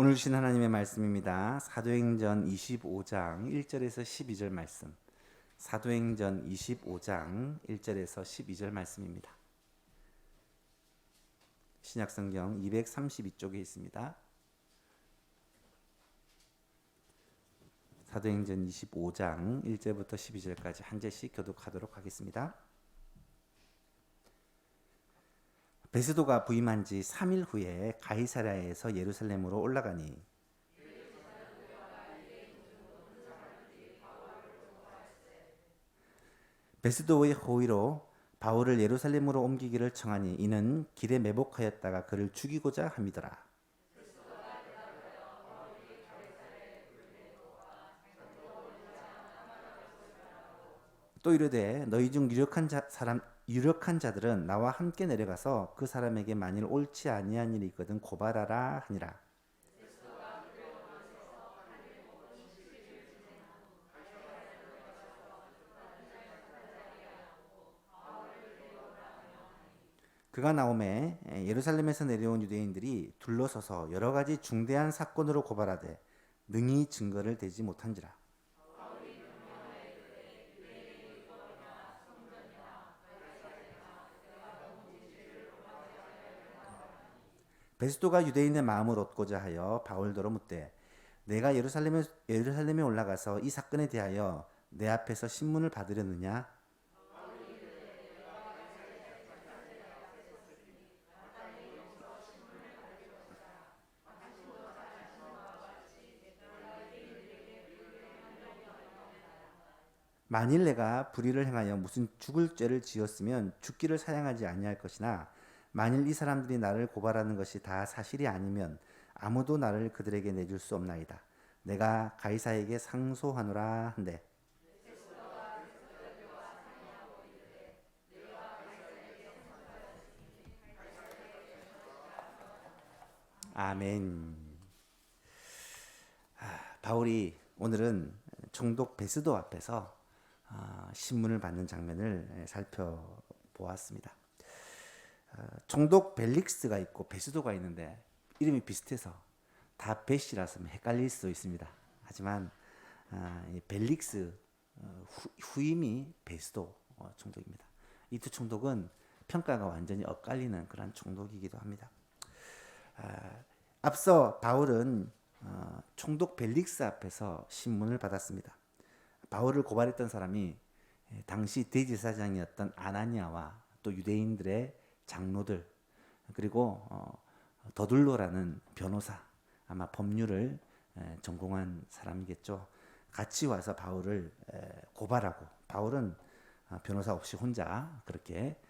오늘 주신 하나님의 말씀입니다. 사도행전 25장 1절에서 12절 말씀. 사도행전 25장 1절에서 12절 말씀입니다. 신약성경 232쪽에 있습니다. 사도행전 25장 1절부터 12절까지 한 절씩 교독하도록 하겠습니다. 베스도가 부임한 지 3일 후에 가이사랴에서 예루살렘으로 올라가니 베스도의 호의로 바울을 예루살렘으로 옮기기를 청하니 이는 길에 매복하였다가 그를 죽이고자 함이더라. 또 이르되 너희 중 유력한 자들은 나와 함께 내려가서 그 사람에게 만일 옳지 아니한 일이 있거든 고발하라 하니라. 그가 나오매 예루살렘에서 내려온 유대인들이 둘러서서 여러 가지 중대한 사건으로 고발하되 능히 증거를 대지 못한지라. 베스도가 유대인의 마음을 얻고자 하여 바울더러 묻되 내가 예루살렘에 올라가서 이 사건에 대하여 내 앞에서 신문을 받으려느냐? 만일 내가 불의를 행하여 무슨 죽을 죄를 지었으면 죽기를 사양하지 아니할 것이나 만일 이 사람들이 나를 고발하는 것이 다 사실이 아니면 아무도 나를 그들에게 내줄 수 없나이다. 내가 가이사에게 상소하노라 한대. 아멘. 바울이 오늘은 총독 베스도 앞에서 신문을 받는 장면을 살펴보았습니다. 총독 벨릭스가 있고 베스도가 있는데 이름이 비슷해서 다 벳이라서 헷갈릴 수도 있습니다. 하지만 벨릭스 후임이 베스도 총독입니다. 이 두 총독은 평가가 완전히 엇갈리는 그런 총독이기도 합니다. 앞서 바울은 총독 벨릭스 앞에서 신문을 받았습니다. 바울을 고발했던 사람이 당시 대제사장이었던 아나니아와 또 유대인들의 장로들 그리고 더둘로라는 변호사 아마 법률을 전공한 사람이겠죠. 같이 와서 바울을 고발하고 바울은 변호사 없이 혼자 그렇게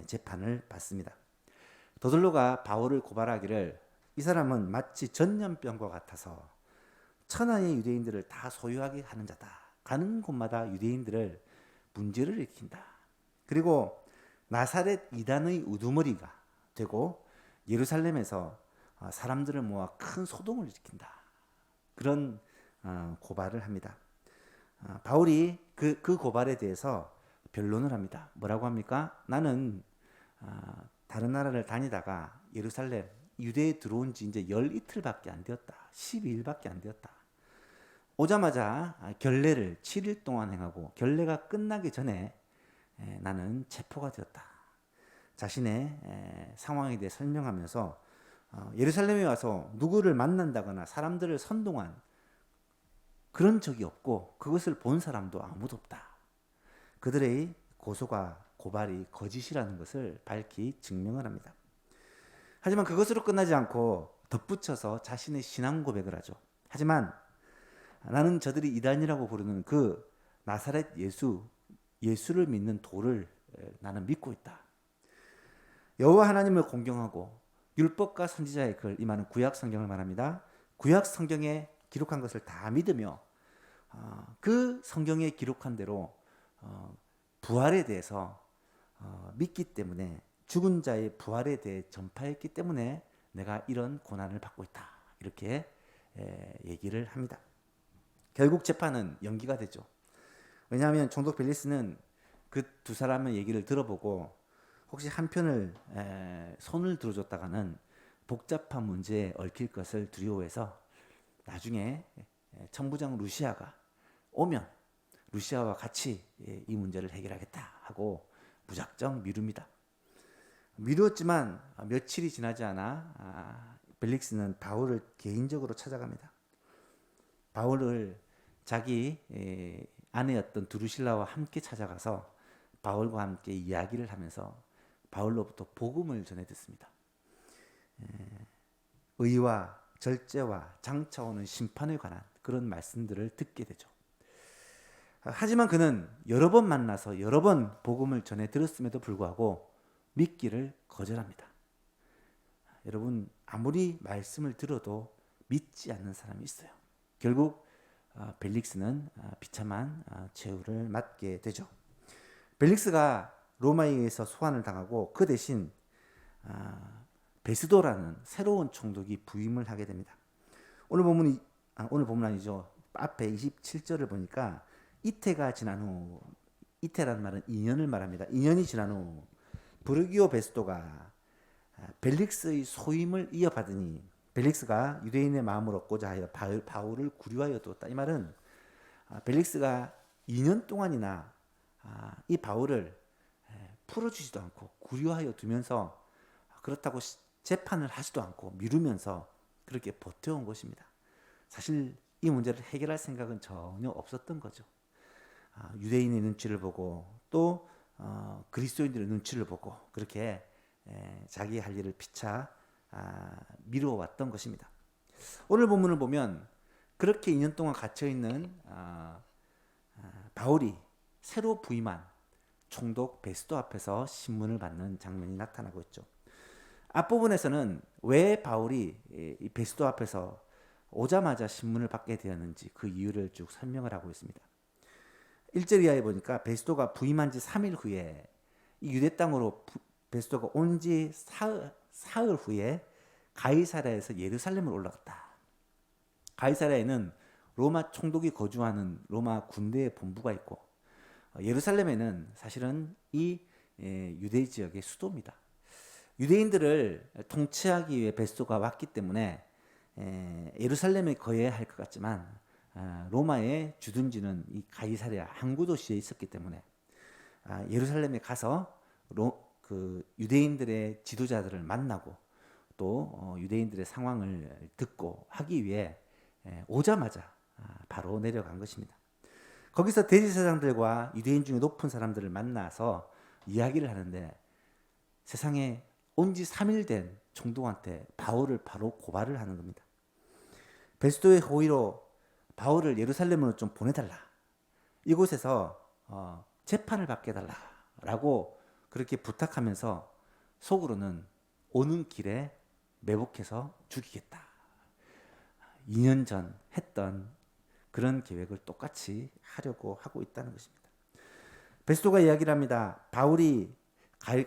재판을 받습니다. 더둘로가 바울을 고발하기를 이 사람은 마치 전염병과 같아서 천하의 유대인들을 다 소유하게 하는 자다. 가는 곳마다 유대인들을 문제를 일으킨다. 그리고 나사렛 이단의 우두머리가 되고 예루살렘에서 사람들을 모아 큰 소동을 일으킨다. 그런 고발을 합니다. 바울이 그 고발에 대해서 변론을 합니다. 뭐라고 합니까? 나는 다른 나라를 다니다가 예루살렘 유대에 들어온 지 이제 12일밖에 안 되었다. 12일밖에 안 되었다. 오자마자 결례를 7일 동안 행하고 결례가 끝나기 전에 나는 체포가 되었다. 자신의 상황에 대해 설명하면서 예루살렘에 와서 누구를 만난다거나 사람들을 선동한 그런 적이 없고 그것을 본 사람도 아무도 없다. 그들의 고발이 거짓이라는 것을 밝히 증명을 합니다. 하지만 그것으로 끝나지 않고 덧붙여서 자신의 신앙 고백을 하죠. 하지만 나는 저들이 이단이라고 부르는 그 나사렛 예수를 믿는 도를 나는 믿고 있다. 여호와 하나님을 공경하고 율법과 선지자의 글 이 많은 구약 성경을 말합니다. 구약 성경에 기록한 것을 다 믿으며 그 성경에 기록한 대로 부활에 대해서 믿기 때문에 죽은 자의 부활에 대해 전파했기 때문에 내가 이런 고난을 받고 있다. 이렇게 얘기를 합니다. 결국 재판은 연기가 되죠. 왜냐하면 총독 벨리스는 그 두 사람의 얘기를 들어보고 혹시 한편을 손을 들어줬다가는 복잡한 문제에 얽힐 것을 두려워해서 나중에 천부장 루시아가 오면 루시아와 같이 이 문제를 해결하겠다 하고 무작정 미룹니다. 미루었지만 며칠이 지나지 않아 벨릭스는 바울을 개인적으로 찾아갑니다. 바울을 자기 아내였던 두루실라와 함께 찾아가서 바울과 함께 이야기를 하면서 바울로부터 복음을 전해 듣습니다. 의와 절제와 장차 오는 심판에 관한 그런 말씀들을 듣게 되죠. 하지만 그는 여러 번 만나서 여러 번 복음을 전해 들었음에도 불구하고 믿기를 거절합니다. 여러분, 아무리 말씀을 들어도 믿지 않는 사람이 있어요. 결국 벨릭스는 비참한 최후를 맞게 되죠. 벨릭스가 로마에 의해서 소환을 당하고 그 대신 베스도라는 새로운 총독이 부임을 하게 됩니다. 오늘 본문 아니죠. 앞에 27절을 보니까 이태가 지난 후, 이태라는 말은 2년을 말합니다. 2년이 지난 후 브루기오 베스도가 벨릭스의 소임을 이어받으니 벨릭스가 유대인의 마음을 얻고자 하여 바울을 구류하여 두었다. 이 말은 벨릭스가 2년 동안이나 이 바울을 풀어주지도 않고 구류하여 두면서 그렇다고 재판을 하지도 않고 미루면서 그렇게 버텨온 것입니다. 사실 이 문제를 해결할 생각은 전혀 없었던 거죠. 유대인의 눈치를 보고 또 그리스도인들의 눈치를 보고 그렇게 자기 할 일을 피차 미루어왔던 것입니다. 오늘 본문을 보면 그렇게 2년 동안 갇혀있는 바울이 새로 부임한 총독 베스도 앞에서 신문을 받는 장면이 나타나고 있죠. 앞부분에서는 왜 바울이 이 베스도 앞에서 오자마자 신문을 받게 되었는지 그 이유를 쭉 설명을 하고 있습니다. 1절 이하에 보니까 베스도가 부임한 지 3일 후에 이 유대 땅으로 베스도가 온 지 사흘 후에 가이사랴에서 예루살렘을 올라갔다. 가이사랴에는 로마 총독이 거주하는 로마 군대의 본부가 있고 예루살렘에는 사실은 이 유대 지역의 수도입니다. 유대인들을 통치하기 위해 베스도가 왔기 때문에 예루살렘에 거해야 할 것 같지만 로마의 주둔지는 이 가이사랴 항구 도시에 있었기 때문에 예루살렘에 가서 그 유대인들의 지도자들을 만나고 또 유대인들의 상황을 듣고 하기 위해 오자마자 바로 내려간 것입니다. 거기서 대제사장들과 유대인 중에 높은 사람들을 만나서 이야기를 하는데 세상에 온 지 3일 된 총독한테 바울을 바로 고발을 하는 겁니다. 베스도의 호의로 바울을 예루살렘으로 좀 보내달라. 이곳에서 재판을 받게 해달라라고 그렇게 부탁하면서 속으로는 오는 길에 매복해서 죽이겠다. 2년 전 했던 그런 계획을 똑같이 하려고 하고 있다는 것입니다. 베스도가 이야기를 합니다. 바울이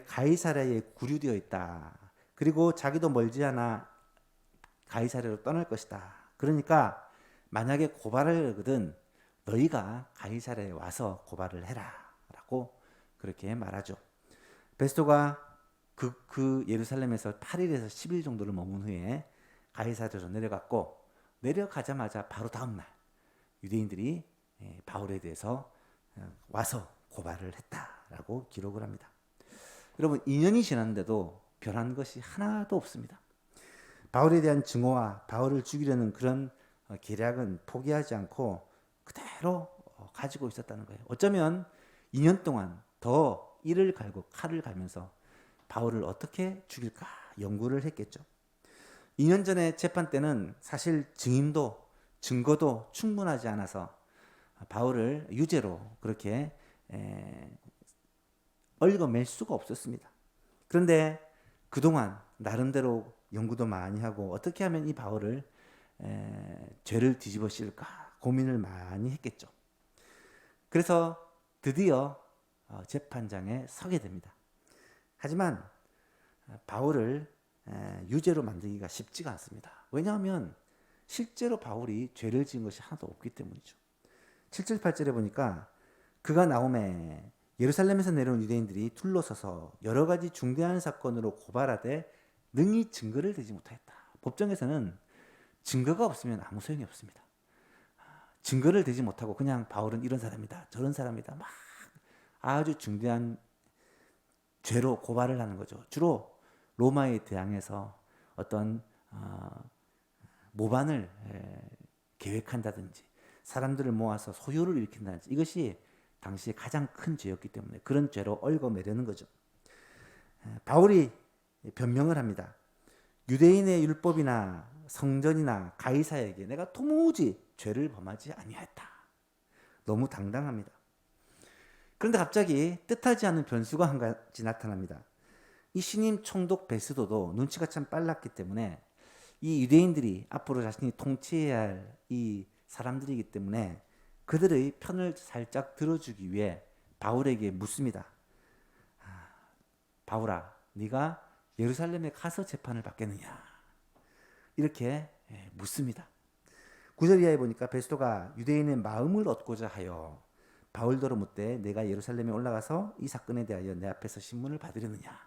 가이사랴에 구류되어 있다. 그리고 자기도 멀지 않아 가이사랴로 떠날 것이다. 그러니까 만약에 고발을 하거든 너희가 가이사랴에 와서 고발을 해라 라고 그렇게 말하죠. 베스도가 그 예루살렘에서 8일에서 10일 정도를 머문 후에 가이사랴로 내려갔고 내려가자마자 바로 다음날 유대인들이 바울에 대해서 와서 고발을 했다라고 기록을 합니다. 여러분 2년이 지났는데도 변한 것이 하나도 없습니다. 바울에 대한 증오와 바울을 죽이려는 그런 계략은 포기하지 않고 그대로 가지고 있었다는 거예요. 어쩌면 2년 동안 더 이를 갈고 칼을 갈면서 바울을 어떻게 죽일까 연구를 했겠죠. 2년 전에 재판 때는 사실 증인도 증거도 충분하지 않아서 바울을 유죄로 그렇게 얽어맬 수가 없었습니다. 그런데 그동안 나름대로 연구도 많이 하고 어떻게 하면 이 바울을 죄를 뒤집어 씌울까 고민을 많이 했겠죠. 그래서 드디어 재판장에 서게 됩니다. 하지만 바울을 유죄로 만들기가 쉽지가 않습니다. 왜냐하면 실제로 바울이 죄를 지은 것이 하나도 없기 때문이죠. 7절 8절에 보니까 그가 나오매 예루살렘에서 내려온 유대인들이 둘러서서 여러 가지 중대한 사건으로 고발하되 능히 증거를 대지 못하였다. 법정에서는 증거가 없으면 아무 소용이 없습니다. 증거를 대지 못하고 그냥 바울은 이런 사람이다, 저런 사람이다, 막 아주 중대한 죄로 고발을 하는 거죠. 주로 로마에 대항해서 어떤 모반을 계획한다든지 사람들을 모아서 소요를 일으킨다든지, 이것이 당시에 가장 큰 죄였기 때문에 그런 죄로 얽어매려는 거죠. 바울이 변명을 합니다. 유대인의 율법이나 성전이나 가이사에게 내가 도무지 죄를 범하지 아니하였다. 너무 당당합니다. 그런데 갑자기 뜻하지 않은 변수가 한 가지 나타납니다. 이 신임 총독 베스도도 눈치가 참 빨랐기 때문에 이 유대인들이 앞으로 자신이 통치해야 할 이 사람들이기 때문에 그들의 편을 살짝 들어주기 위해 바울에게 묻습니다. 바울아, 네가 예루살렘에 가서 재판을 받겠느냐? 이렇게 묻습니다. 9절 이하에 보니까 베스도가 유대인의 마음을 얻고자 하여 바울더러 묻되 내가 예루살렘에 올라가서 이 사건에 대하여 내 앞에서 신문을 받으려느냐?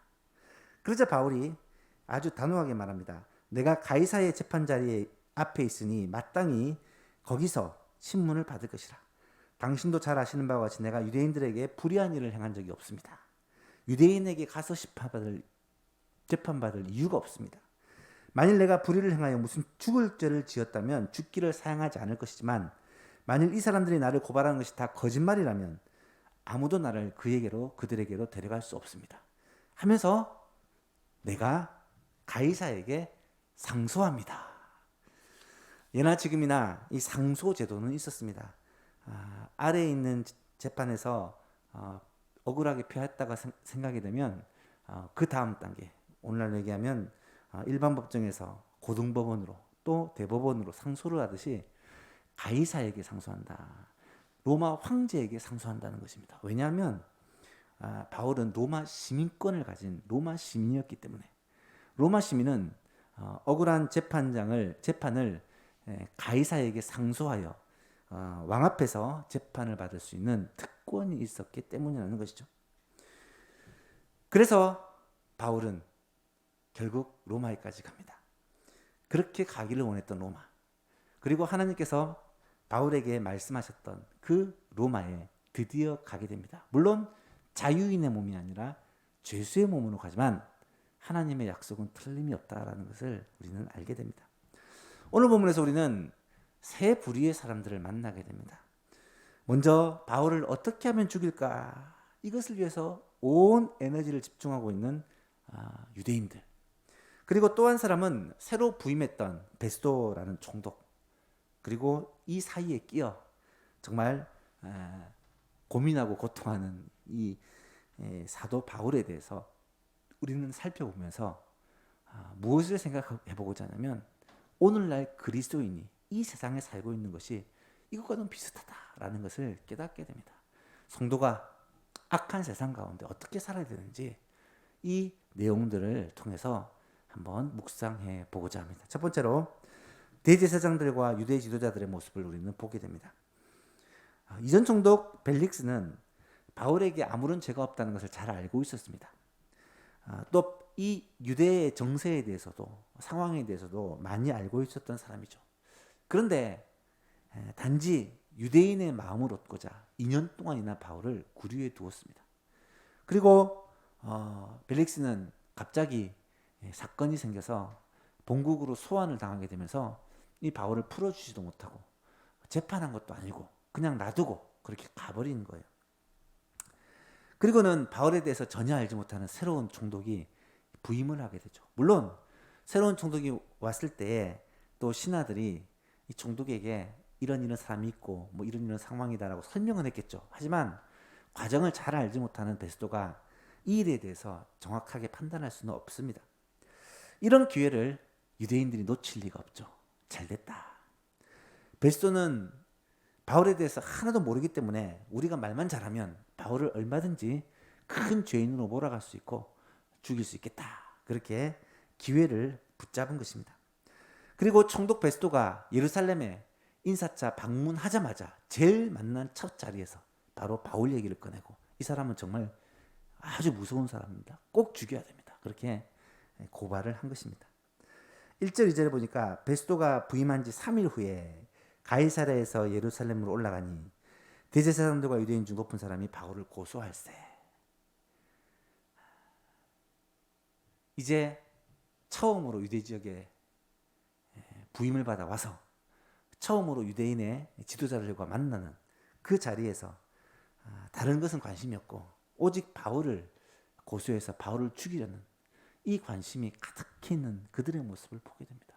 그러자 바울이 아주 단호하게 말합니다. 내가 가이사의 재판 자리에 앞에 있으니 마땅히 거기서 신문을 받을 것이라. 당신도 잘 아시는 바와 같이 내가 유대인들에게 불의한 일을 행한 적이 없습니다. 유대인에게 가서 재판받을 이유가 없습니다. 만일 내가 불의를 행하여 무슨 죽을 죄를 지었다면 죽기를 사양하지 않을 것이지만 만일 이 사람들이 나를 고발하는 것이 다 거짓말이라면 아무도 나를 그들에게로 데려갈 수 없습니다. 하면서 내가 가이사에게 상소합니다. 예나 지금이나 이 상소 제도는 있었습니다. 아래에 있는 재판에서 억울하게 표했다가 생각이 되면 그 다음 단계, 오늘날 얘기하면 일반 법정에서 고등법원으로 또 대법원으로 상소를 하듯이 가이사에게 상소한다. 로마 황제에게 상소한다는 것입니다. 왜냐하면 바울은 로마 시민권을 가진 로마 시민이었기 때문에 로마 시민은 억울한 재판을 가이사에게 상소하여 왕 앞에서 재판을 받을 수 있는 특권이 있었기 때문이라는 것이죠. 그래서 바울은 결국 로마에까지 갑니다. 그렇게 가기를 원했던 로마, 그리고 하나님께서 바울에게 말씀하셨던 그 로마에 드디어 가게 됩니다. 물론 자유인의 몸이 아니라 죄수의 몸으로 가지만 하나님의 약속은 틀림이 없다라는 것을 우리는 알게 됩니다. 오늘 본문에서 우리는 세 부류의 사람들을 만나게 됩니다. 먼저 바울을 어떻게 하면 죽일까, 이것을 위해서 온 에너지를 집중하고 있는 유대인들, 그리고 또 한 사람은 새로 부임했던 베스도라는 총독, 그리고 이 사이에 끼어 정말 고민하고 고통하는 이 사도 바울에 대해서 우리는 살펴보면서 무엇을 생각해 보고자 하냐면 오늘날 그리스도인이 이 세상에 살고 있는 것이 이것과는 비슷하다라는 것을 깨닫게 됩니다. 성도가 악한 세상 가운데 어떻게 살아야 되는지 이 내용들을 통해서 한번 묵상해 보고자 합니다. 첫 번째로 대제사장들과 유대 지도자들의 모습을 우리는 보게 됩니다. 이전 총독 벨릭스는 바울에게 아무런 죄가 없다는 것을 잘 알고 있었습니다. 또 이 유대의 정세에 대해서도 상황에 대해서도 많이 알고 있었던 사람이죠. 그런데 단지 유대인의 마음을 얻고자 2년 동안이나 바울을 구류에 두었습니다. 그리고 벨릭스는 갑자기 사건이 생겨서 본국으로 소환을 당하게 되면서 이 바울을 풀어주지도 못하고 재판한 것도 아니고 그냥 놔두고 그렇게 가버린 거예요. 그리고는 바울에 대해서 전혀 알지 못하는 새로운 총독이 부임을 하게 되죠. 물론 새로운 총독이 왔을 때에 또 신하들이 이 총독에게 이런 사람이 있고 뭐 이런 상황이다라고 설명은 했겠죠. 하지만 과정을 잘 알지 못하는 베스도가 이 일에 대해서 정확하게 판단할 수는 없습니다. 이런 기회를 유대인들이 놓칠 리가 없죠. 잘 됐다. 베스도는 바울에 대해서 하나도 모르기 때문에 우리가 말만 잘하면 바울을 얼마든지 큰 죄인으로 몰아갈 수 있고 죽일 수 있겠다. 그렇게 기회를 붙잡은 것입니다. 그리고 총독 베스도가 예루살렘에 인사차 방문하자마자 제일 만난 첫 자리에서 바로 바울 얘기를 꺼내고 이 사람은 정말 아주 무서운 사람입니다. 꼭 죽여야 됩니다. 그렇게 고발을 한 것입니다. 1절 2절에 보니까 베스도가 부임한 지 3일 후에 가이사랴에서 예루살렘으로 올라가니 대제사장들과 유대인 중 높은 사람이 바울을 고소할세. 이제 처음으로 유대 지역에 부임을 받아 와서 처음으로 유대인의 지도자들과 만나는 그 자리에서 다른 것은 관심이 없고 오직 바울을 고소해서 바울을 죽이려는 이 관심이 가득히 있는 그들의 모습을 보게 됩니다.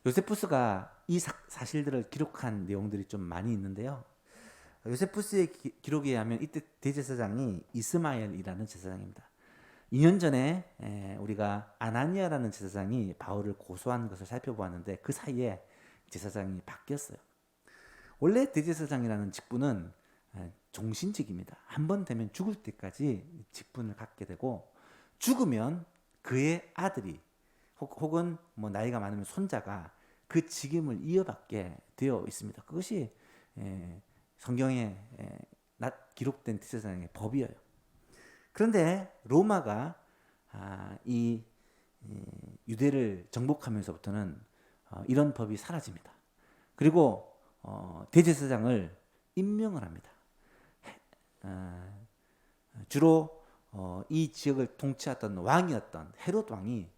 요세푸스가 이 사실들을 기록한 내용들이 좀 많이 있는데요. 요세푸스의 기록에 의하면 이때 대제사장이 이스마엘이라는 제사장입니다. 2년 전에 우리가 아나니아라는 제사장이 바울을 고소한 것을 살펴보았는데 그 사이에 제사장이 바뀌었어요. 원래 대제사장이라는 직분은 종신직입니다. 한 번 되면 죽을 때까지 직분을 갖게 되고 죽으면 그의 아들이 혹은 뭐 나이가 많으면 손자가 그 직임을 이어받게 되어 있습니다. 그것이 성경에 기록된 대제사장의 법이에요. 그런데 로마가 이 유대를 정복하면서부터는 이런 법이 사라집니다. 그리고 대제사장을 임명을 합니다. 주로 이 지역을 통치했던 왕이었던 헤롯 왕이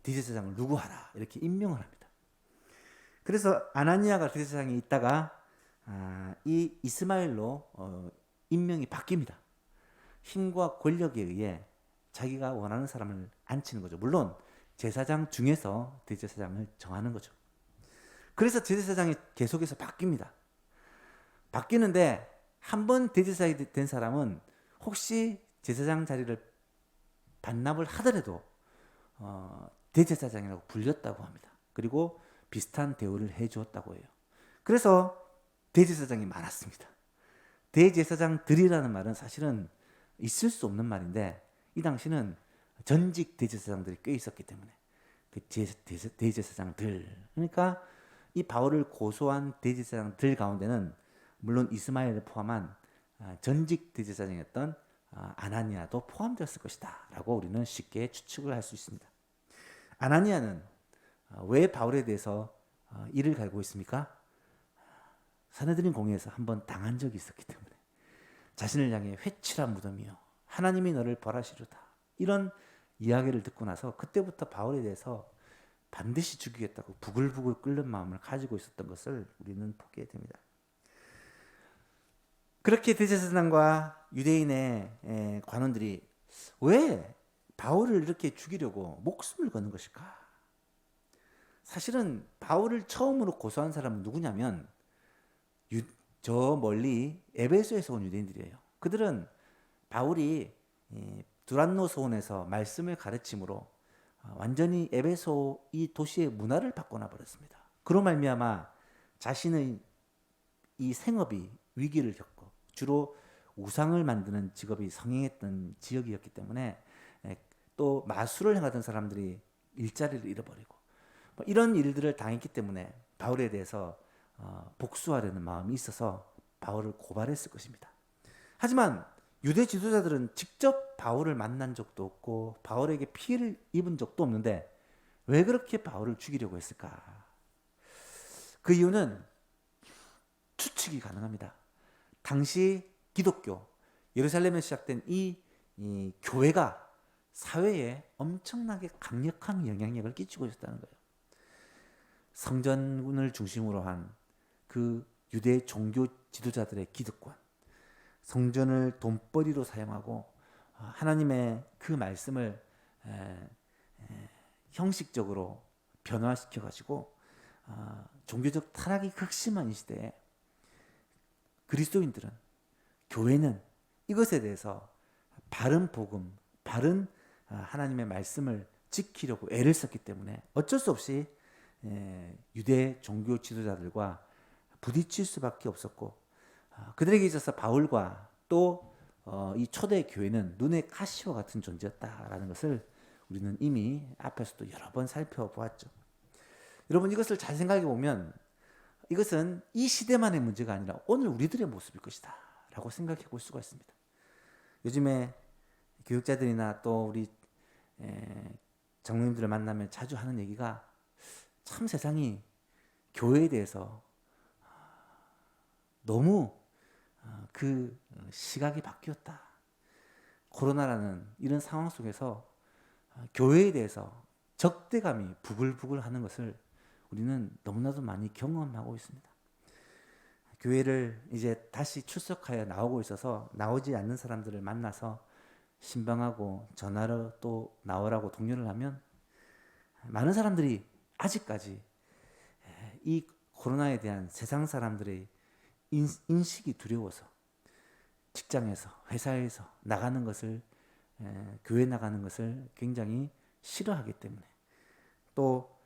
대제사장을 누구하라 이렇게 임명을 합니다. 그래서 아나니아가 대제사장이 있다가 이 이스마엘로 임명이 바뀝니다. 힘과 권력에 의해 자기가 원하는 사람을 앉히는 거죠. 물론 제사장 중에서 대제사장을 정하는 거죠. 그래서 대제사장이 계속해서 바뀝니다. 바뀌는데 한 번 대제사장이 된 사람은 혹시 제사장 자리를 반납을 하더라도 대제사장이라고 불렸다고 합니다. 그리고 비슷한 대우를 해주었다고 해요. 그래서 대제사장이 많았습니다. 대제사장들이라는 말은 사실은 있을 수 없는 말인데 이 당시는 전직 대제사장들이 꽤 있었기 때문에 그 대제사장들, 그러니까 이 바울을 고소한 대제사장들 가운데는 물론 이스마엘을 포함한 전직 대제사장이었던 아나니아도 포함되었을 것이다 라고 우리는 쉽게 추측을 할 수 있습니다. 아나니아는 왜 바울에 대해서 이를 갈고 있습니까? 사내들인 공회에서 한번 당한 적이 있었기 때문에 자신을 향해 회칠한 무덤이요 하나님이 너를 벌하시리로다 이런 이야기를 듣고 나서 그때부터 바울에 대해서 반드시 죽이겠다고 부글부글 끓는 마음을 가지고 있었던 것을 우리는 보게 됩니다. 그렇게 대제사장과 유대인의 관원들이 왜 바울을 이렇게 죽이려고 목숨을 거는 것일까? 사실은 바울을 처음으로 고소한 사람은 누구냐면 저 멀리 에베소에서 온 유대인들이에요. 그들은 바울이 두란노 소원에서 말씀을 가르침으로 완전히 에베소 이 도시의 문화를 바꿔놔 버렸습니다. 그로 말미암아 자신의 이 생업이 위기를 겪고 주로 우상을 만드는 직업이 성행했던 지역이었기 때문에 또 마술을 행하던 사람들이 일자리를 잃어버리고 이런 일들을 당했기 때문에 바울에 대해서 복수하려는 마음이 있어서 바울을 고발했을 것입니다. 하지만 유대 지도자들은 직접 바울을 만난 적도 없고 바울에게 피해를 입은 적도 없는데 왜 그렇게 바울을 죽이려고 했을까? 그 이유는 추측이 가능합니다. 당시 기독교, 예루살렘에 시작된 이 교회가 사회에 엄청나게 강력한 영향력을 끼치고 있었다는 거예요. 성전을 중심으로 한 그 유대 종교 지도자들의 기득권, 성전을 돈벌이로 사용하고 하나님의 그 말씀을 형식적으로 변화시켜 가지고 종교적 타락이 극심한 이 시대에 그리스도인들은, 교회는 이것에 대해서 바른 복음, 바른 하나님의 말씀을 지키려고 애를 썼기 때문에 어쩔 수 없이 유대 종교 지도자들과 부딪힐 수밖에 없었고 그들에게 있어서 바울과 또 이 초대 교회는 눈의 가시와 같은 존재였다라는 것을 우리는 이미 앞에서도 여러 번 살펴보았죠. 여러분 이것을 잘 생각해 보면 이것은 이 시대만의 문제가 아니라 오늘 우리들의 모습일 것이다 라고 생각해 볼 수가 있습니다. 요즘에 교육자들이나 또 우리 장로님들을 만나면 자주 하는 얘기가 참 세상이 교회에 대해서 너무 그 시각이 바뀌었다. 코로나라는 이런 상황 속에서 교회에 대해서 적대감이 부글부글 하는 것을 우리는 너무나도 많이 경험하고 있습니다. 교회를 이제 다시 출석하여 나오고 있어서 나오지 않는 사람들을 만나서 신방하고 전화로 또 나오라고 독려를 하면 많은 사람들이 아직까지 이 코로나에 대한 세상 사람들의 인식이 두려워서 직장에서 회사에서 나가는 것을 교회 나가는 것을 굉장히 싫어하기 때문에 또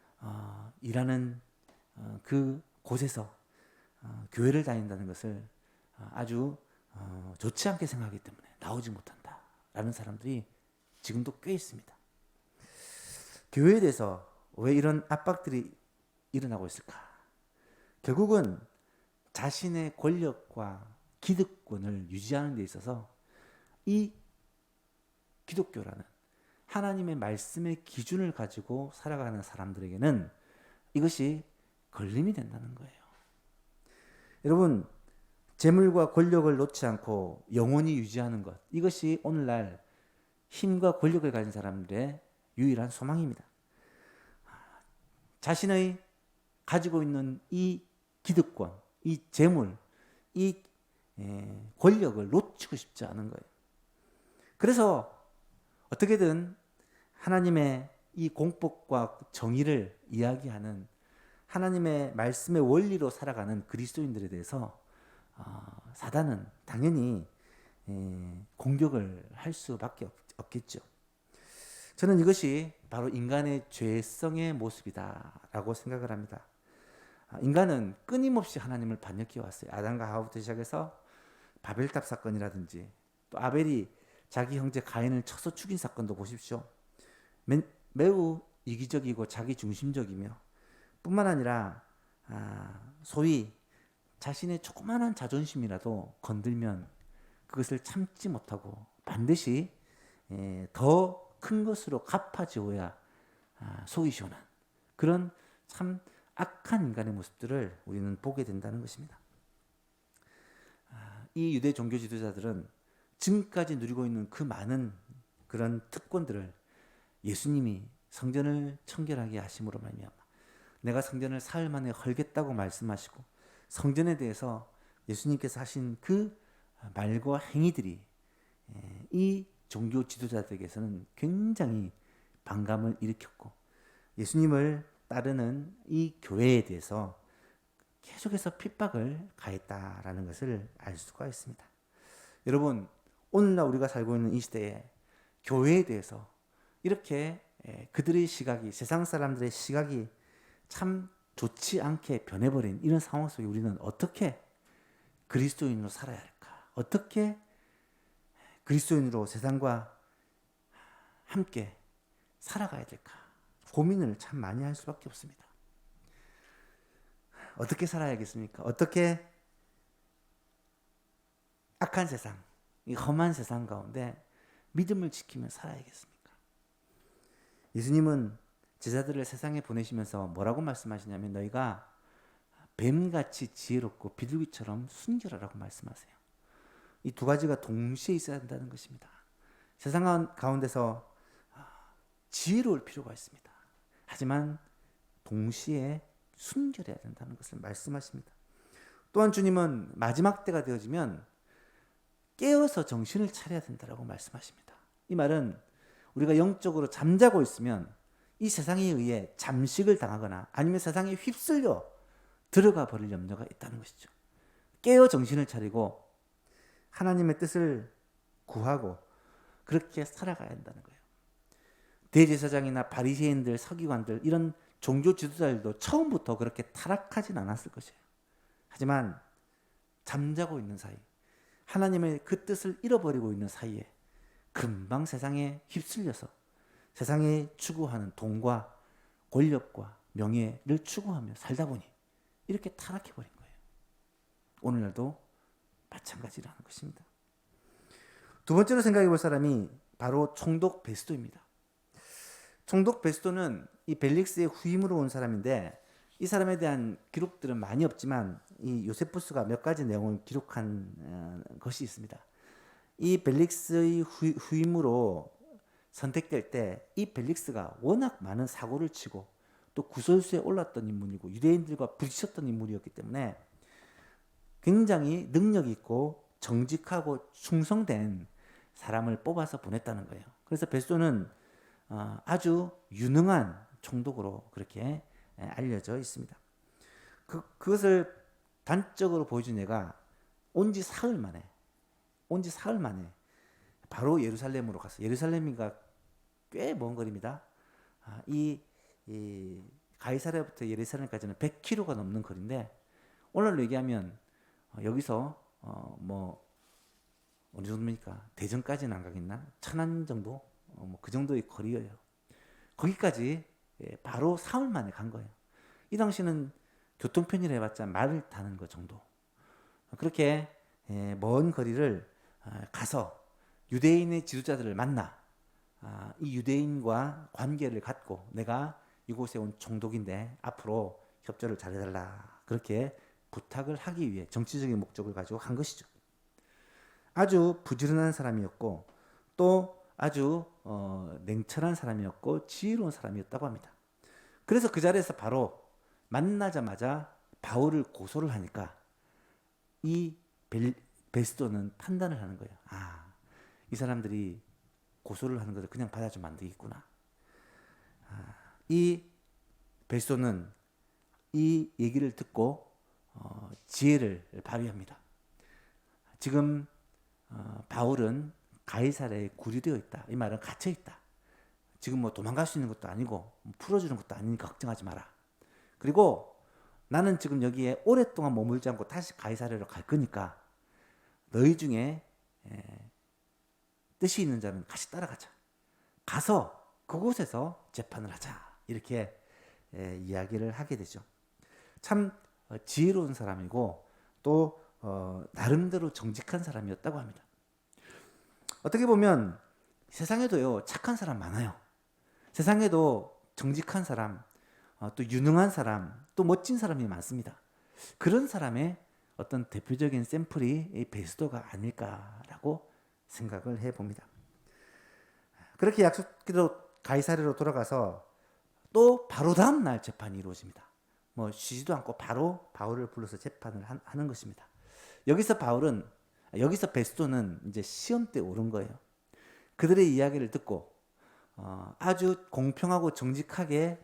일하는 그 곳에서 교회를 다닌다는 것을 아주 좋지 않게 생각하기 때문에 나오지 못한다라는 사람들이 지금도 꽤 있습니다. 교회에 대해서 왜 이런 압박들이 일어나고 있을까? 결국은 자신의 권력과 기득권을 유지하는 데 있어서 이 기독교라는 하나님의 말씀의 기준을 가지고 살아가는 사람들에게는 이것이 걸림이 된다는 거예요. 여러분, 재물과 권력을 놓지 않고 영원히 유지하는 것, 이것이 오늘날 힘과 권력을 가진 사람들의 유일한 소망입니다. 자신의 가지고 있는 이 기득권, 이 재물, 이 권력을 놓치고 싶지 않은 거예요. 그래서 어떻게든 하나님의 이 공법과 정의를 이야기하는 하나님의 말씀의 원리로 살아가는 그리스도인들에 대해서 사단은 당연히 공격을 할 수밖에 없겠죠. 저는 이것이 바로 인간의 죄성의 모습이다라고 생각을 합니다. 인간은 끊임없이 하나님을 반역해 왔어요. 아담과 하와부터 시작해서 바벨탑 사건이라든지 또 아벨이 자기 형제 가인을 쳐서 죽인 사건도 보십시오. 매우 이기적이고 자기 중심적이며 뿐만 아니라 소위 자신의 조그마한 자존심이라도 건들면 그것을 참지 못하고 반드시 더 큰 것으로 갚아지어야 속이 시원한 그런 참 악한 인간의 모습들을 우리는 보게 된다는 것입니다. 이 유대 종교 지도자들은 지금까지 누리고 있는 그 많은 그런 특권들을 예수님이 성전을 청결하게 하심으로 말미암아 내가 성전을 사흘 만에 헐겠다고 말씀하시고 성전에 대해서 예수님께서 하신 그 말과 행위들이 이 종교 지도자들에게서는 굉장히 반감을 일으켰고 예수님을 따르는 이 교회에 대해서 계속해서 핍박을 가했다라는 것을 알 수가 있습니다. 여러분, 오늘날 우리가 살고 있는 이 시대에 교회에 대해서 이렇게 그들의 시각이 세상 사람들의 시각이 참 좋지 않게 변해버린 이런 상황 속에 우리는 어떻게 그리스도인으로 살아야 할까? 어떻게 그리스도인으로 세상과 함께 살아가야 될까? 고민을 참 많이 할 수밖에 없습니다. 어떻게 살아야겠습니까? 어떻게 악한 세상, 이 험한 세상 가운데 믿음을 지키며 살아야겠습니까? 예수님은 제자들을 세상에 보내시면서 뭐라고 말씀하시냐면 너희가 뱀같이 지혜롭고 비둘기처럼 순결하라고 말씀하세요. 이 두 가지가 동시에 있어야 한다는 것입니다. 세상 가운데서 지혜로울 필요가 있습니다. 하지만 동시에 순결해야 된다는 것을 말씀하십니다. 또한 주님은 마지막 때가 되어지면 깨어서 정신을 차려야 된다고 말씀하십니다. 이 말은 우리가 영적으로 잠자고 있으면 이 세상에 의해 잠식을 당하거나 아니면 세상에 휩쓸려 들어가 버릴 염려가 있다는 것이죠. 깨어 정신을 차리고 하나님의 뜻을 구하고 그렇게 살아가야 한다는 거예요. 대제사장이나 바리새인들, 서기관들 이런 종교 지도자들도 처음부터 그렇게 타락하진 않았을 것이에요. 하지만 잠자고 있는 사이, 하나님의 그 뜻을 잃어버리고 있는 사이에 금방 세상에 휩쓸려서 세상에 추구하는 돈과 권력과 명예를 추구하며 살다 보니 이렇게 타락해버린 거예요. 오늘날도 마찬가지라는 것입니다. 두 번째로 생각해 볼 사람이 바로 총독 베스도입니다. 총독 베스도는 이 벨릭스의 후임으로 온 사람인데 이 사람에 대한 기록들은 많이 없지만 이 요세푸스가 몇 가지 내용을 기록한 것이 있습니다. 이 벨릭스의 후임으로 선택될 때 이 벨릭스가 워낙 많은 사고를 치고 또 구설수에 올랐던 인물이고 유대인들과 부딪혔던 인물이었기 때문에 굉장히 능력 있고 정직하고 충성된 사람을 뽑아서 보냈다는 거예요. 그래서 베스도는 아주 유능한 총독으로 그렇게 알려져 있습니다. 그것을 단적으로 보여준 예가 온 지 사흘 만에 바로 예루살렘으로 갔어요. 예루살렘이가 꽤 먼 거리입니다. 이 가이사랴부터 예루살렘까지는 100km가 넘는 거리인데 오늘로 얘기하면 여기서 뭐 어느 정도입니까? 대전까지는 안 가겠나? 천안 정도? 뭐 그 정도의 거리예요. 거기까지 바로 사흘 만에 간 거예요. 이 당시는 교통편이라 해봤자 말을 타는 것 정도. 그렇게 먼 거리를 가서 유대인의 지도자들을 만나 이 유대인과 관계를 갖고 내가 이곳에 온 총독인데 앞으로 협조를 잘해달라 그렇게 부탁을 하기 위해 정치적인 목적을 가지고 한 것이죠. 아주 부지런한 사람이었고 또 아주 냉철한 사람이었고 지혜로운 사람이었다고 합니다. 그래서 그 자리에서 바로 만나자마자 바울을 고소를 하니까 이 베스도는 판단을 하는 거예요. 이 사람들이 고소를 하는 것을 그냥 받아주면 안 되겠구나. 이 베스도는 이 얘기를 듣고 지혜를 발휘합니다. 지금 바울은 가이사랴에 구류되어 있다. 이 말은 갇혀 있다. 지금 뭐 도망갈 수 있는 것도 아니고 풀어주는 것도 아니니까 걱정하지 마라. 그리고 나는 지금 여기에 오랫동안 머물지 않고 다시 가이사랴로 갈 거니까 너희 중에 뜻이 있는 자는 같이 따라가자. 가서 그곳에서 재판을 하자. 이렇게 이야기를 하게 되죠. 참 지혜로운 사람이고 또 나름대로 정직한 사람이었다고 합니다. 어떻게 보면 세상에도요 착한 사람 많아요. 세상에도 정직한 사람, 또 유능한 사람, 또 멋진 사람이 많습니다. 그런 사람의 어떤 대표적인 샘플이 이 베스도가 아닐까라고 생각을 해봅니다. 그렇게 약속대로 가이사랴로 돌아가서 또 바로 다음 날 재판이 이루어집니다. 뭐 쉬지도 않고 바로 바울을 불러서 재판을 하는 것입니다. 여기서 베스도는 이제 시험대에 오른 거예요. 그들의 이야기를 듣고 아주 공평하고 정직하게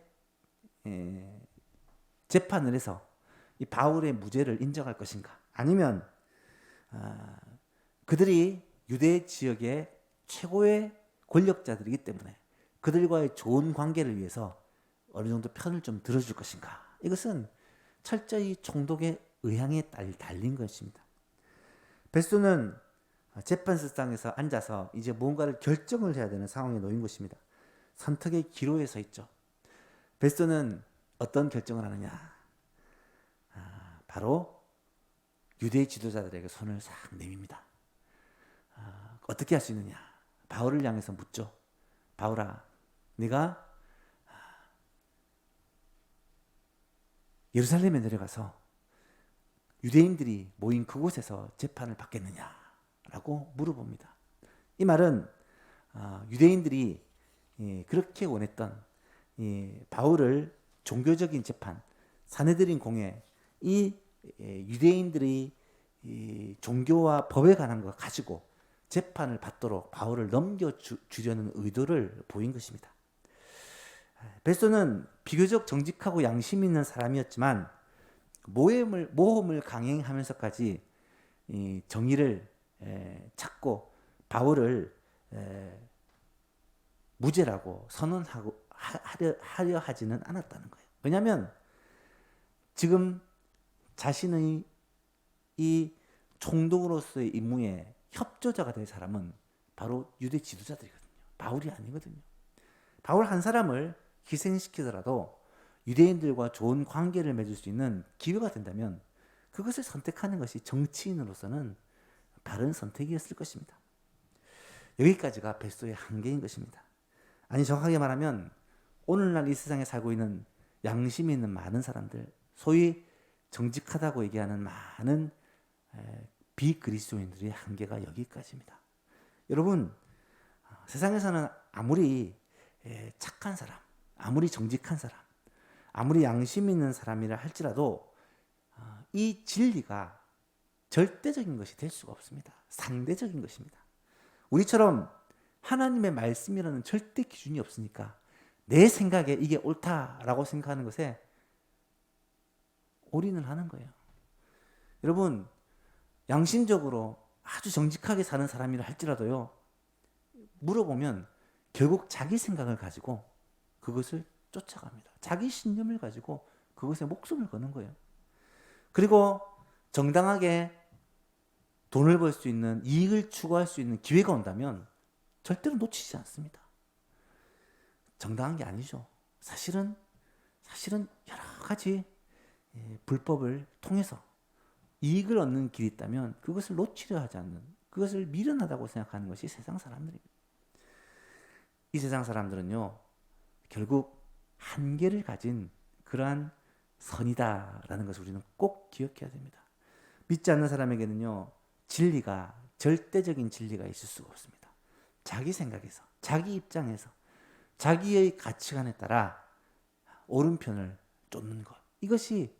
재판을 해서 이 바울의 무죄를 인정할 것인가? 아니면 그들이 유대 지역의 최고의 권력자들이기 때문에 그들과의 좋은 관계를 위해서 어느 정도 편을 좀 들어줄 것인가? 이것은 철저히 총독의 의향에 달린 것입니다. 베스도는 재판석상에서 앉아서 이제 뭔가를 결정을 해야 되는 상황에 놓인 것입니다. 선택의 기로에 서 있죠. 베스도는 어떤 결정을 하느냐? 바로 유대 지도자들에게 손을 싹 내밉니다. 어떻게 할 수 있느냐? 바울을 향해서 묻죠. 바울아, 네가 예루살렘에 내려가서 유대인들이 모인 그곳에서 재판을 받겠느냐라고 물어봅니다. 이 말은 유대인들이 그렇게 원했던 바울을 종교적인 재판, 사내들인 공회, 이 유대인들이 종교와 법에 관한 것 가지고 재판을 받도록 바울을 넘겨주려는 의도를 보인 것입니다. 베스도는 비교적 정직하고 양심 있는 사람이었지만 모험을 강행하면서까지 정의를 찾고 바울을 무죄라고 선언하려 하지는 않았다는 거예요. 왜냐하면 지금 자신의 이 총독으로서의 임무에 협조자가 될 사람은 바로 유대 지도자들이거든요. 바울이 아니거든요. 바울 한 사람을 희생시키더라도 유대인들과 좋은 관계를 맺을 수 있는 기회가 된다면 그것을 선택하는 것이 정치인으로서는 바른 선택이었을 것입니다. 여기까지가 베스도의 한계인 것입니다. 아니 정확하게 말하면 오늘날 이 세상에 살고 있는 양심이 있는 많은 사람들, 소위 정직하다고 얘기하는 많은 비그리스도인들의 한계가 여기까지입니다. 여러분, 세상에서는 아무리 착한 사람, 아무리 정직한 사람, 아무리 양심 있는 사람이라 할지라도 이 진리가 절대적인 것이 될 수가 없습니다. 상대적인 것입니다. 우리처럼 하나님의 말씀이라는 절대 기준이 없으니까 내 생각에 이게 옳다라고 생각하는 것에 올인을 하는 거예요. 여러분, 양심적으로 아주 정직하게 사는 사람이라 할지라도요, 물어보면 결국 자기 생각을 가지고 그것을 쫓아갑니다. 자기 신념을 가지고 그것에 목숨을 거는 거예요. 그리고 정당하게 돈을 벌 수 있는, 이익을 추구할 수 있는 기회가 온다면 절대로 놓치지 않습니다. 정당한 게 아니죠. 사실은 여러 가지 불법을 통해서 이익을 얻는 길이 있다면 그것을 놓치려 하지 않는, 그것을 미련하다고 생각하는 것이 세상 사람들입니다. 이 세상 사람들은요, 결국 한계를 가진 그러한 선이다라는 것을 우리는 꼭 기억해야 됩니다. 믿지 않는 사람에게는요, 진리가, 절대적인 진리가 있을 수가 없습니다. 자기 생각에서, 자기 입장에서, 자기의 가치관에 따라 오른편을 쫓는 것, 이것이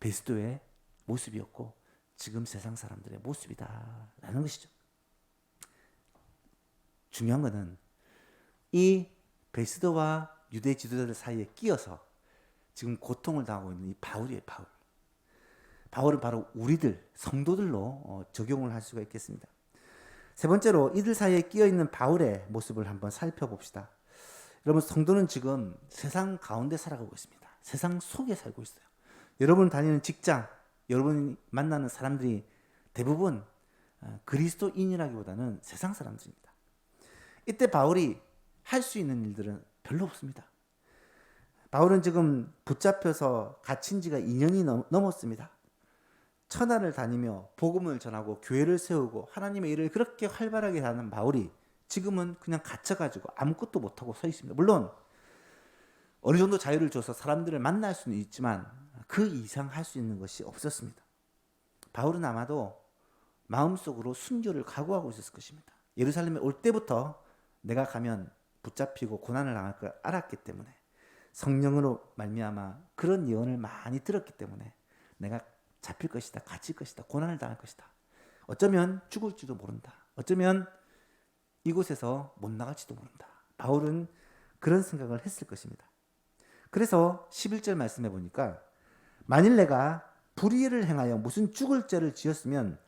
베스도의 모습이었고 지금 세상 사람들의 모습이다라는 것이죠. 중요한 것은 이 베스도와 유대 지도자들 사이에 끼어서 지금 고통을 당하고 있는 이 바울이에요. 바울은 바로 우리들, 성도들로 적용을 할 수가 있겠습니다. 세 번째로 이들 사이에 끼어 있는 바울의 모습을 한번 살펴봅시다. 여러분, 성도는 지금 세상 가운데 살아가고 있습니다. 세상 속에 살고 있어요. 여러분 다니는 직장, 여러분이 만나는 사람들이 대부분 그리스도인이라기보다는 세상 사람들입니다. 이때 바울이 할 수 있는 일들은 별로 없습니다. 바울은 지금 붙잡혀서 갇힌 지가 2년이 넘었습니다. 천하를 다니며 복음을 전하고 교회를 세우고 하나님의 일을 그렇게 활발하게 하는 바울이 지금은 그냥 갇혀가지고 아무것도 못하고 서 있습니다. 물론 어느 정도 자유를 줘서 사람들을 만날 수는 있지만 그 이상 할 수 있는 것이 없었습니다. 바울은 아마도 마음속으로 순교를 각오하고 있었을 것입니다. 예루살렘에 올 때부터 내가 가면 붙잡히고 고난을 당할 걸 알았기 때문에, 성령으로 말미암아 그런 예언을 많이 들었기 때문에 내가 잡힐 것이다, 갇힐 것이다, 고난을 당할 것이다, 어쩌면 죽을지도 모른다, 어쩌면 이곳에서 못 나갈지도 모른다. 바울은 그런 생각을 했을 것입니다. 그래서 11절 말씀해 보니까 만일 내가 불의를 행하여 무슨 죽을 죄를 지었으면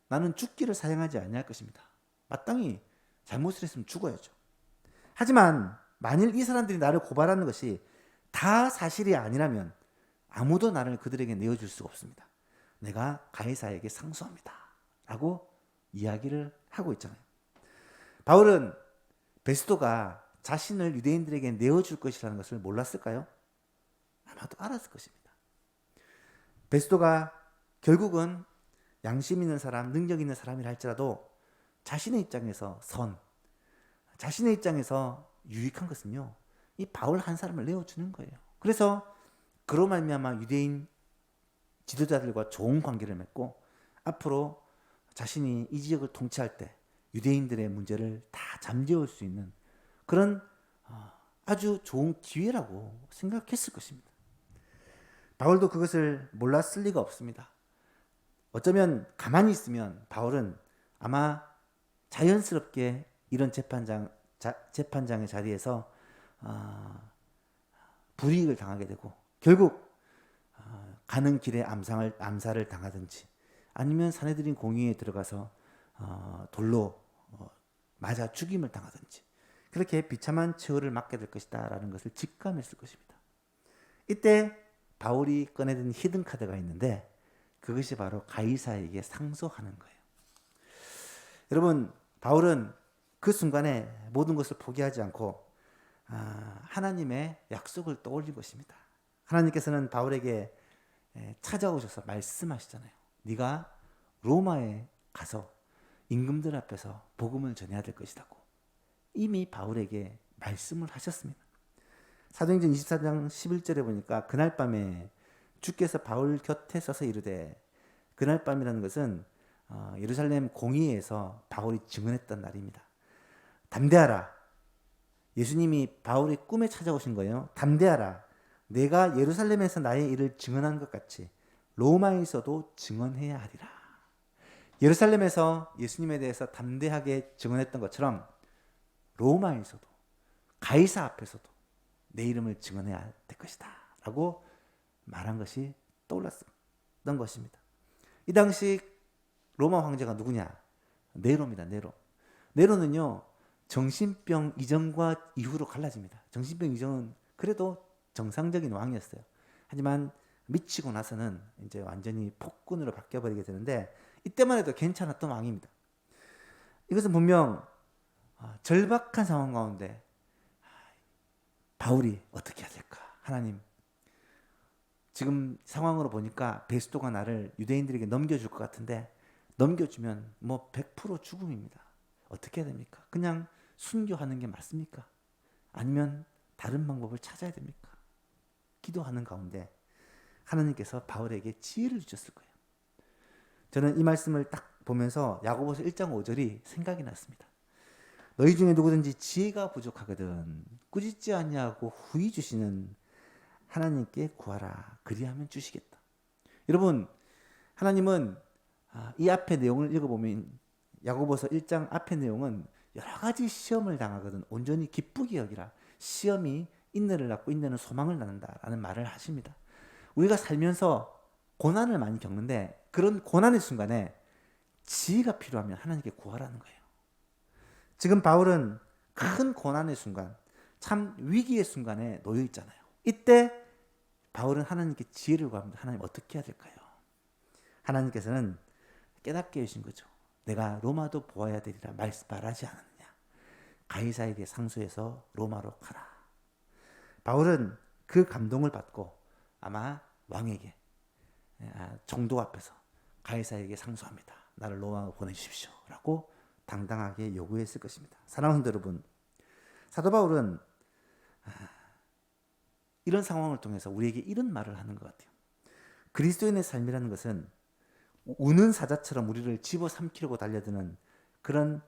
나는 죽기를 사양하지 아니할 것입니다. 마땅히 잘못을 했으면 죽어야죠. 하지만 만일 이 사람들이 나를 고발하는 것이 다 사실이 아니라면 아무도 나를 그들에게 내어줄 수가 없습니다. 내가 가이사에게 상소합니다 라고 이야기를 하고 있잖아요. 바울은 베스도가 자신을 유대인들에게 내어줄 것이라는 것을 몰랐을까요? 아마도 알았을 것입니다. 베스도가 결국은 양심 있는 사람, 능력 있는 사람이라 할지라도 자신의 입장에서 자신의 입장에서 유익한 것은요, 이 바울 한 사람을 내어주는 거예요. 그래서 그로 말미암아 유대인 지도자들과 좋은 관계를 맺고 앞으로 자신이 이 지역을 통치할 때 유대인들의 문제를 다 잠재울 수 있는 그런 아주 좋은 기회라고 생각했을 것입니다. 바울도 그것을 몰랐을 리가 없습니다. 어쩌면 가만히 있으면 바울은 아마 자연스럽게 이런 재판장의 자리에서 불이익을 당하게 되고 결국 가는 길에 암살을 당하든지 아니면 사내들인 공의에 들어가서 돌로 맞아 죽임을 당하든지 그렇게 비참한 처우를 맞게 될 것이다 라는 것을 직감했을 것입니다. 이때 바울이 꺼내든 히든 카드가 있는데 그것이 바로 가이사에게 상소하는 거예요. 여러분, 바울은 그 순간에 모든 것을 포기하지 않고 하나님의 약속을 떠올린 것입니다. 하나님께서는 바울에게 찾아오셔서 말씀하시잖아요. 네가 로마에 가서 임금들 앞에서 복음을 전해야 될 것이라고 이미 바울에게 말씀을 하셨습니다. 사도행전 24장 11절에 보니까 그날 밤에 주께서 바울 곁에 서서 이르되, 그날 밤이라는 것은 예루살렘 공의에서 바울이 증언했던 날입니다. 담대하라. 예수님이 바울의 꿈에 찾아오신 거예요. 담대하라. 내가 예루살렘에서 나의 일을 증언한 것 같이 로마에서도 증언해야 하리라. 예루살렘에서 예수님에 대해서 담대하게 증언했던 것처럼 로마에서도, 가이사 앞에서도 내 이름을 증언해야 될 것이다 라고 말한 것이 떠올랐던 것입니다. 이 당시 로마 황제가 누구냐? 네로입니다. 네로는요, 정신병 이전과 이후로 갈라집니다. 정신병 이전은 그래도 정상적인 왕이었어요. 하지만 미치고 나서는 이제 완전히 폭군으로 바뀌어버리게 되는데, 이때만 해도 괜찮았던 왕입니다. 이것은 분명 절박한 상황 가운데 바울이 어떻게 해야 될까? 하나님, 지금 상황으로 보니까 베스도가 나를 유대인들에게 넘겨줄 것 같은데, 넘겨주면 뭐 100% 죽음입니다. 어떻게 해야 됩니까? 그냥 순교하는 게 맞습니까? 아니면 다른 방법을 찾아야 됩니까? 기도하는 가운데 하나님께서 바울에게 지혜를 주셨을 거예요. 저는 이 말씀을 딱 보면서 야고보서 1장 5절이 생각이 났습니다. 너희 중에 누구든지 지혜가 부족하거든 꾸짖지 아니하고 후히 주시는 하나님께 구하라. 그리하면 주시겠다. 여러분, 하나님은 이 앞의 내용을 읽어보면 야고보서 1장 앞의 내용은 여러 가지 시험을 당하거든 온전히 기쁘게 여기라. 시험이 인내를 낳고 인내는 소망을 낳는다라는 말을 하십니다. 우리가 살면서 고난을 많이 겪는데, 그런 고난의 순간에 지혜가 필요하면 하나님께 구하라는 거예요. 지금 바울은 큰 고난의 순간, 참 위기의 순간에 놓여 있잖아요. 이때 바울은 하나님께 지혜를 구합니다. 하나님, 어떻게 해야 될까요? 하나님께서는 깨닫게 해주신 거죠. 내가 로마도 보아야 되리라 말하지 않았느냐. 가이사에게 상소해서 로마로 가라. 바울은 그 감동을 받고 아마 왕에게, 정도 앞에서 가이사에게 상소합니다. 나를 로마로 보내주십시오 라고 당당하게 요구했을 것입니다. 사랑하는 성도 여러분, 사도 바울은 이런 상황을 통해서 우리에게 이런 말을 하는 것 같아요. 그리스도인의 삶이라는 것은 우는 사자처럼 우리를 집어삼키려고 달려드는 그런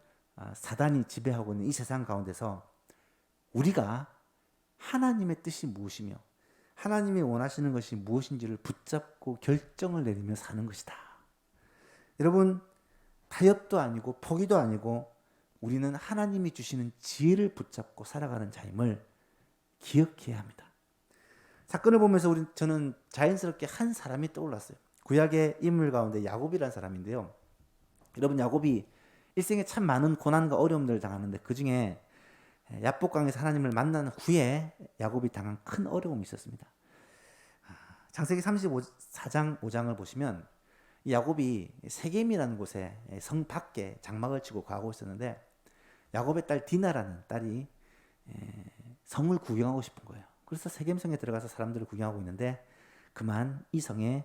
사단이 지배하고 있는 이 세상 가운데서 우리가 하나님의 뜻이 무엇이며 하나님이 원하시는 것이 무엇인지를 붙잡고 결정을 내리며 사는 것이다. 여러분, 타협도 아니고 포기도 아니고 우리는 하나님이 주시는 지혜를 붙잡고 살아가는 자임을 기억해야 합니다. 사건을 보면서 저는 자연스럽게 한 사람이 떠올랐어요. 구약의 인물 가운데 야곱이라는 사람인데요. 여러분, 야곱이 일생에 참 많은 고난과 어려움들을 당하는데 그 중에 야복강에서 하나님을 만난 후에 야곱이 당한 큰 어려움이 있었습니다. 창세기 34장 5장을 보시면 야곱이 세겜이라는 곳에 성 밖에 장막을 치고 가고 있었는데, 야곱의 딸 디나라는 딸이 성을 구경하고 싶은 거예요. 그래서 세겜성에 들어가서 사람들을 구경하고 있는데, 그만 이 성의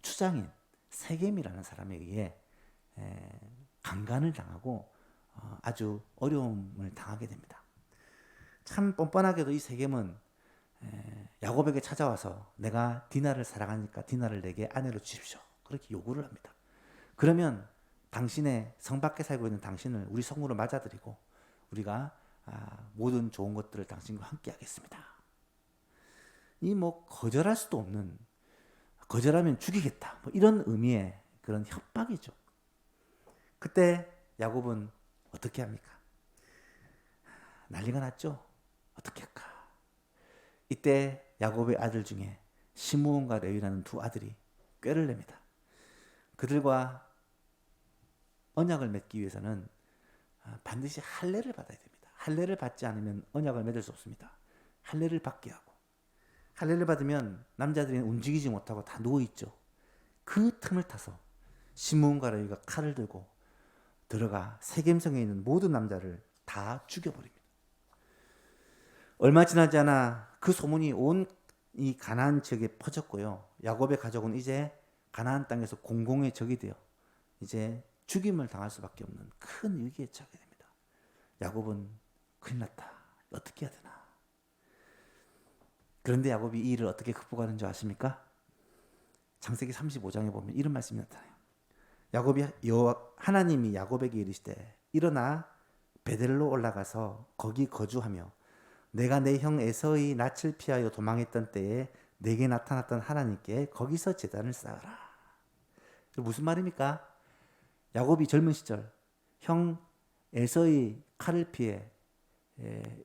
추장인 세겜이라는 사람에 의해 강간을 당하고 아주 어려움을 당하게 됩니다. 참 뻔뻔하게도 이 세겜은 야곱에게 찾아와서 내가 디나를 사랑하니까 디나를 내게 아내로 주십시오, 그렇게 요구를 합니다. 그러면 당신의 성 밖에 살고 있는 당신을 우리 성으로 맞아들이고 우리가 모든 좋은 것들을 당신과 함께 하겠습니다. 이 거절할 수도 없는, 거절하면 죽이겠다, 이런 의미의 그런 협박이죠. 그때 야곱은 어떻게 합니까? 난리가 났죠. 어떻게 할까? 이때 야곱의 아들 중에 시므온과 레위라는 두 아들이 꾀를 냅니다. 그들과 언약을 맺기 위해서는 반드시 할례를 받아야 됩니다. 할례를 받지 않으면 언약을 맺을 수 없습니다. 할례를 받게 하고, 할례를 받으면 남자들이 움직이지 못하고 다 누워있죠. 그 틈을 타서 시므온과 레위가 칼을 들고 들어가 세겜성에 있는 모든 남자를 다 죽여버립니다. 얼마 지나지 않아 그 소문이 온 이 가나안 지역에 퍼졌고요. 야곱의 가족은 이제 가나안 땅에서 공공의 적이 되어 이제 죽임을 당할 수밖에 없는 큰 위기에 처하게 됩니다. 야곱은 큰일 났다. 어떻게 해야 되나? 그런데 야곱이 이 일을 어떻게 극복하는 줄 아십니까? 창세기 35장에 보면 이런 말씀이 나타나요. 하나님이 야곱에게 이르시되 일어나 베델로 올라가서 거기 거주하며 내가 내 형 에서의 낯을 피하여 도망했던 때에 내게 나타났던 하나님께 거기서 제단을 쌓으라. 무슨 말입니까? 야곱이 젊은 시절 형 에서의 칼을 피해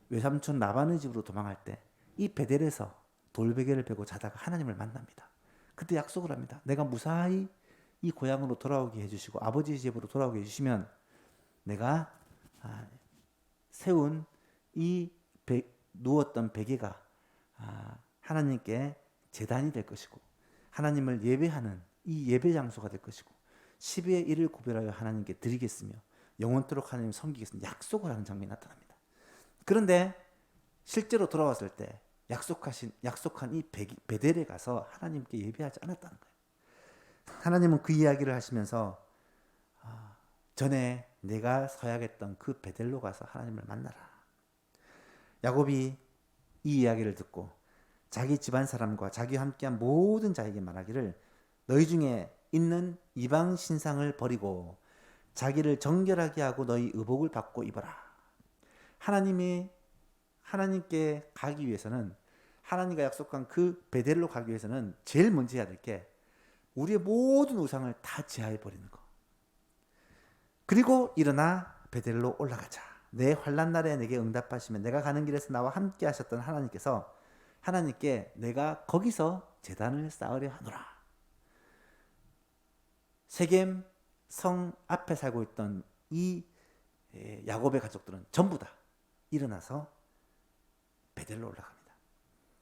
외삼촌 라반의 집으로 도망할 때 이 베델에서 돌베개를 베고 자다가 하나님을 만납니다. 그때 약속을 합니다. 내가 무사히 이 고향으로 돌아오게 해주시고 아버지 집으로 돌아오게 해주시면 내가 세운 이 누웠던 베개가 하나님께 제단이 될 것이고 하나님을 예배하는 이 예배 장소가 될 것이고 10의 1을 구별하여 하나님께 드리겠으며 영원토록 하나님을 섬기겠습니다. 약속을 하는 장면이 나타납니다. 그런데 실제로 돌아왔을 때 약속한 이 베델에 가서 하나님께 예배하지 않았다는 거예요. 하나님은 그 이야기를 하시면서 전에 내가 서약했던 그 베델로 가서 하나님을 만나라. 야곱이 이 이야기를 듣고 자기 집안 사람과 자기와 함께한 모든 자에게 말하기를 너희 중에 있는 이방 신상을 버리고 자기를 정결하게 하고 너희 의복을 받고 입어라. 하나님께 가기 위해서는 하나님과 약속한 그 베델로 가기 위해서는 제일 먼저 해야 될 게 우리의 모든 우상을 다 제하해 버리는 거. 그리고 일어나 베델로 올라가자. 내 환난 날에 내게 응답하시면 내가 가는 길에서 나와 함께 하셨던 하나님께 내가 거기서 제단을 쌓으려 하노라. 세겜 성 앞에 살고 있던 이 야곱의 가족들은 전부 다 일어나서 베델로 올라갑니다.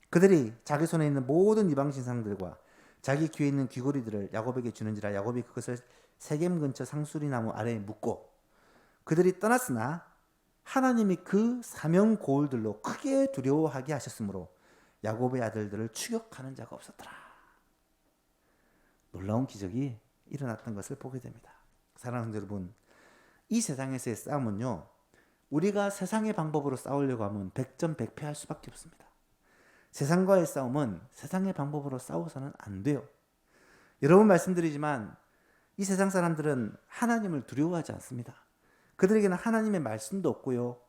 그들이 자기 손에 있는 모든 이방 신상들과 자기 귀에 있는 귀고리들을 야곱에게 주는지라 야곱이 그것을 세겜 근처 상수리 나무 아래에 묻고 그들이 떠났으나 하나님이 그 사명 고울들로 크게 두려워하게 하셨으므로 야곱의 아들들을 추격하는 자가 없었더라. 놀라운 기적이 일어났던 것을 보게 됩니다. 사랑하는 여러분, 이 세상에서의 싸움은요, 우리가 세상의 방법으로 싸우려고 하면 백전백패할 수밖에 없습니다. 세상과의 싸움은 세상의 방법으로 싸워서는 안 돼요. 여러 번 말씀드리지만 이 세상 사람들은 하나님을 두려워하지 않습니다. 그들에게는 하나님의 말씀도 없고요,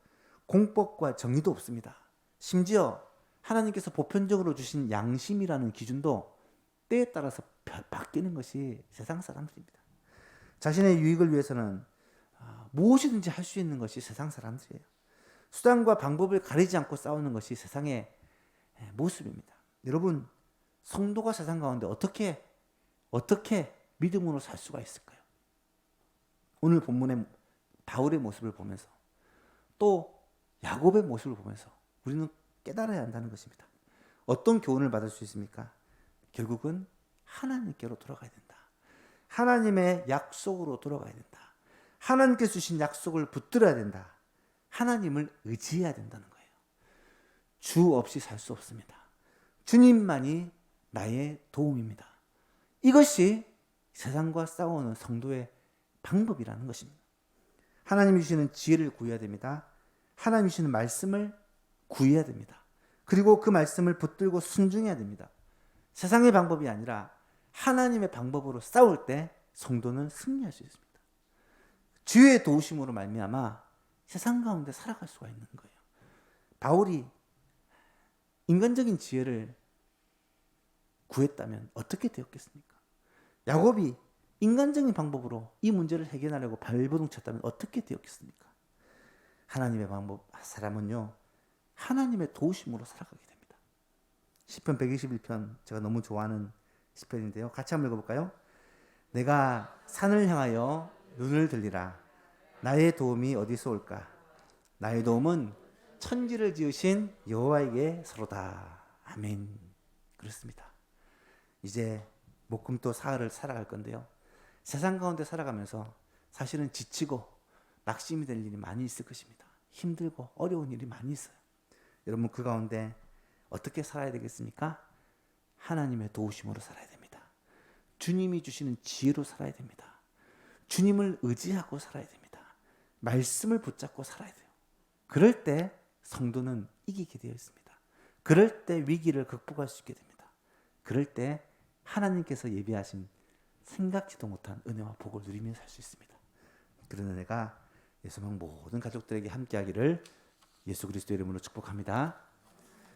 공법과 정의도 없습니다. 심지어 하나님께서 보편적으로 주신 양심이라는 기준도 때에 따라서 바뀌는 것이 세상 사람들입니다. 자신의 유익을 위해서는 무엇이든지 할 수 있는 것이 세상 사람들이에요. 수단과 방법을 가리지 않고 싸우는 것이 세상의 모습입니다. 여러분, 성도가 세상 가운데 어떻게 믿음으로 살 수가 있을까요? 오늘 본문의 바울의 모습을 보면서 또 야곱의 모습을 보면서 우리는 깨달아야 한다는 것입니다. 어떤 교훈을 받을 수 있습니까? 결국은 하나님께로 돌아가야 된다. 하나님의 약속으로 돌아가야 된다. 하나님께서 주신 약속을 붙들어야 된다. 하나님을 의지해야 된다는 거예요. 주 없이 살 수 없습니다. 주님만이 나의 도움입니다. 이것이 세상과 싸우는 성도의 방법이라는 것입니다. 하나님이 주시는 지혜를 구해야 됩니다. 하나님이 주시는 말씀을 구해야 됩니다. 그리고 그 말씀을 붙들고 순종해야 됩니다. 세상의 방법이 아니라 하나님의 방법으로 싸울 때 성도는 승리할 수 있습니다. 주의 도우심으로 말미암아 세상 가운데 살아갈 수가 있는 거예요. 바울이 인간적인 지혜를 구했다면 어떻게 되었겠습니까? 야곱이 인간적인 방법으로 이 문제를 해결하려고 발버둥 쳤다면 어떻게 되었겠습니까? 하나님의 방법, 사람은요, 하나님의 도우심으로 살아가게 됩니다. 시편 121편, 제가 너무 좋아하는 시편인데요. 같이 한번 읽어볼까요? 내가 산을 향하여 눈을 들리라. 나의 도움이 어디서 올까? 나의 도움은 천지를 지으신 여호와에게 서로다. 아멘. 그렇습니다. 이제 목금토 사흘을 살아갈 건데요. 세상 가운데 살아가면서 사실은 지치고 낙심이 될 일이 많이 있을 것입니다. 힘들고 어려운 일이 많이 있어요. 여러분, 그 가운데 어떻게 살아야 되겠습니까? 하나님의 도우심으로 살아야 됩니다. 주님이 주시는 지혜로 살아야 됩니다. 주님을 의지하고 살아야 됩니다. 말씀을 붙잡고 살아야 돼요. 그럴 때 성도는 이기게 되어 있습니다. 그럴 때 위기를 극복할 수 있게 됩니다. 그럴 때 하나님께서 예비하신 생각지도 못한 은혜와 복을 누리며 살 수 있습니다. 그런 은혜가 예수명 모든 가족들에게 함께하기를 예수 그리스도 이름으로 축복합니다.